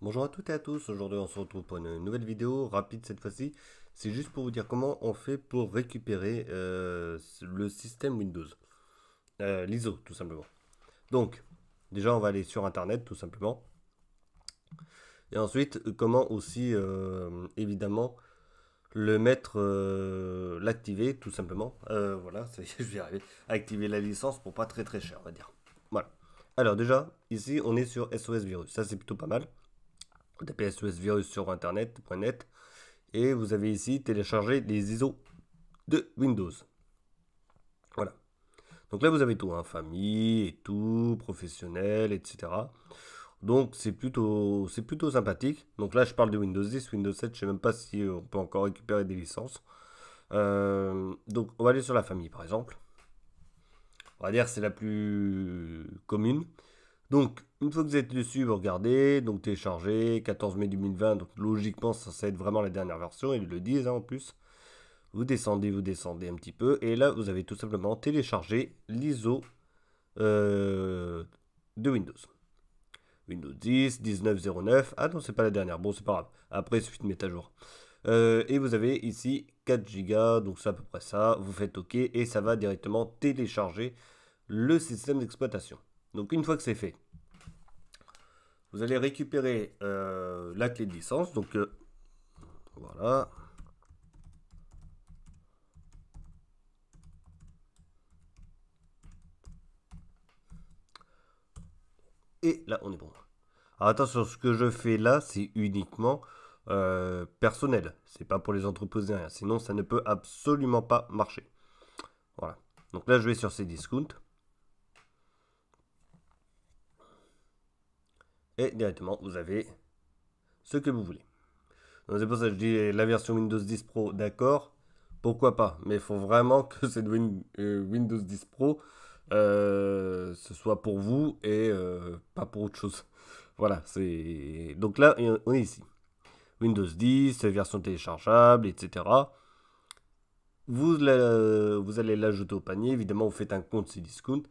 Bonjour à toutes et à tous, aujourd'hui on se retrouve pour une nouvelle vidéo rapide cette fois-ci. C'est juste pour vous dire comment on fait pour récupérer le système Windows, l'ISO tout simplement. Donc, déjà on va aller sur internet tout simplement. Et ensuite, comment aussi évidemment le mettre, l'activer tout simplement. Voilà, ça y est, je vais y arriver. Activer la licence pour pas très cher on va dire. Voilà. Alors déjà, ici on est sur SOS Virus, ça c'est plutôt pas mal. Vous tapez SOS Virus sur internet.net et vous avez ici télécharger les ISO de Windows. Voilà. Donc là, vous avez tout, hein, famille et tout, professionnel, etc. Donc c'est plutôt sympathique. Donc là, je parle de Windows 10, Windows 7, je sais même pas si on peut encore récupérer des licences. Donc on va aller sur la famille, par exemple. On va dire que c'est la plus commune. Donc, une fois que vous êtes dessus, vous regardez, donc télécharger, 14 mai 2020, donc logiquement, ça va être vraiment la dernière version, ils le disent hein, en plus. Vous descendez un petit peu, et là, vous avez tout simplement téléchargé l'ISO de Windows. Windows 10, 1909, ah non, c'est pas la dernière, bon, c'est pas grave, après, il suffit de mettre à jour. Et vous avez ici 4 Go, donc c'est à peu près ça, vous faites OK, et ça va directement télécharger le système d'exploitation. Donc, une fois que c'est fait, vous allez récupérer la clé de licence. Donc voilà. Et là, on est bon. Alors attention, ce que je fais là, c'est uniquement personnel. C'est pas pour les entreprises ni rien. Sinon, ça ne peut absolument pas marcher. Voilà. Donc là, je vais sur ces discounts. Et directement, vous avez ce que vous voulez. Donc c'est pour ça que je dis la version Windows 10 Pro, d'accord. Pourquoi pas. Mais il faut vraiment que cette Windows 10 Pro, ce soit pour vous et pas pour autre chose. Voilà, c'est. Donc là, on est ici. Windows 10, version téléchargeable, etc. Vous allez l'ajouter au panier. Évidemment, vous faites un compte Cdiscount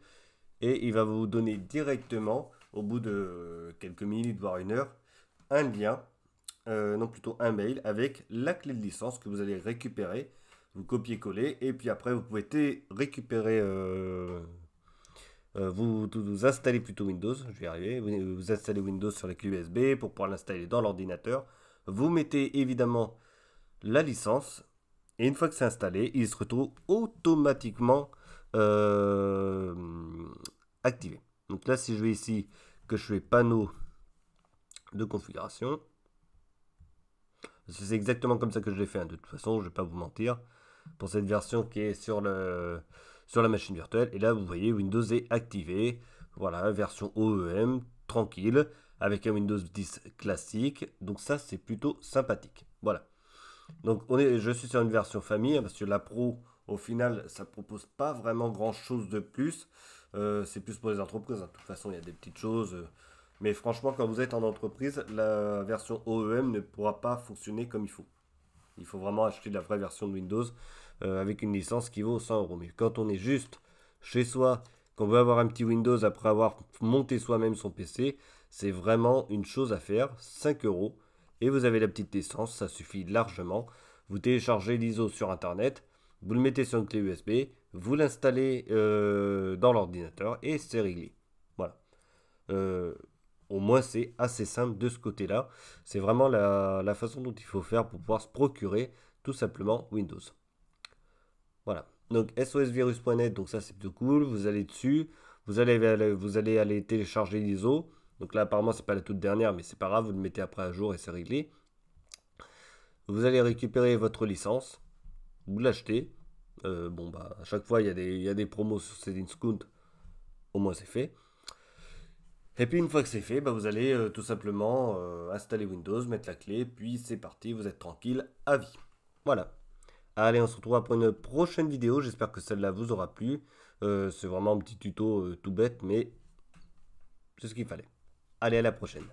et il va vous donner directement, au bout de quelques minutes, voire une heure, un lien, non plutôt un mail avec la clé de licence que vous allez récupérer. Vous copiez-coller et puis après, vous pouvez récupérer. Vous installez plutôt Windows, je vais y arriver, vous installez Windows sur la clé USB pour pouvoir l'installer dans l'ordinateur. Vous mettez évidemment la licence et une fois que c'est installé, il se retrouve automatiquement euh, activé. Donc là, si je vais ici, que je fais panneau de configuration, c'est exactement comme ça que je l'ai fait, hein. De toute façon, je ne vais pas vous mentir, pour cette version qui est sur la machine virtuelle. Et là, vous voyez, Windows est activé. Voilà, version OEM, tranquille, avec un Windows 10 classique. Donc ça, c'est plutôt sympathique. Voilà. Donc je suis sur une version famille, hein, parce que la Pro, au final, ça ne propose pas vraiment grand-chose de plus. C'est plus pour les entreprises, hein. De toute façon, il y a des petites choses. Mais franchement, quand vous êtes en entreprise, la version OEM ne pourra pas fonctionner comme il faut. Il faut vraiment acheter la vraie version de Windows avec une licence qui vaut 100 euros. Mais quand on est juste chez soi, qu'on veut avoir un petit Windows après avoir monté soi-même son PC, c'est vraiment une chose à faire, 5 euros. Et vous avez la petite licence, ça suffit largement. Vous téléchargez l'ISO sur Internet, vous le mettez sur une clé USB, vous l'installez dans l'ordinateur et c'est réglé. Voilà. Euh, Au moins, c'est assez simple de ce côté-là. C'est vraiment la façon dont il faut faire pour pouvoir se procurer tout simplement Windows. Voilà. Donc sosvirus.net, donc ça c'est plutôt cool. Vous allez dessus, vous allez aller télécharger l'ISO. Donc là apparemment c'est pas la toute dernière, mais c'est pas grave, vous le mettez après à jour et c'est réglé. Vous allez récupérer votre licence, vous l'achetez. Bon bah à chaque fois il y a des promos sur Cdiscount, au moins c'est fait. Et puis une fois que c'est fait, bah, vous allez tout simplement installer Windows, mettre la clé, puis c'est parti, vous êtes tranquille à vie. Voilà. Allez, on se retrouvera pour une prochaine vidéo. J'espère que celle-là vous aura plu. C'est vraiment un petit tuto tout bête, mais c'est ce qu'il fallait. Allez, à la prochaine.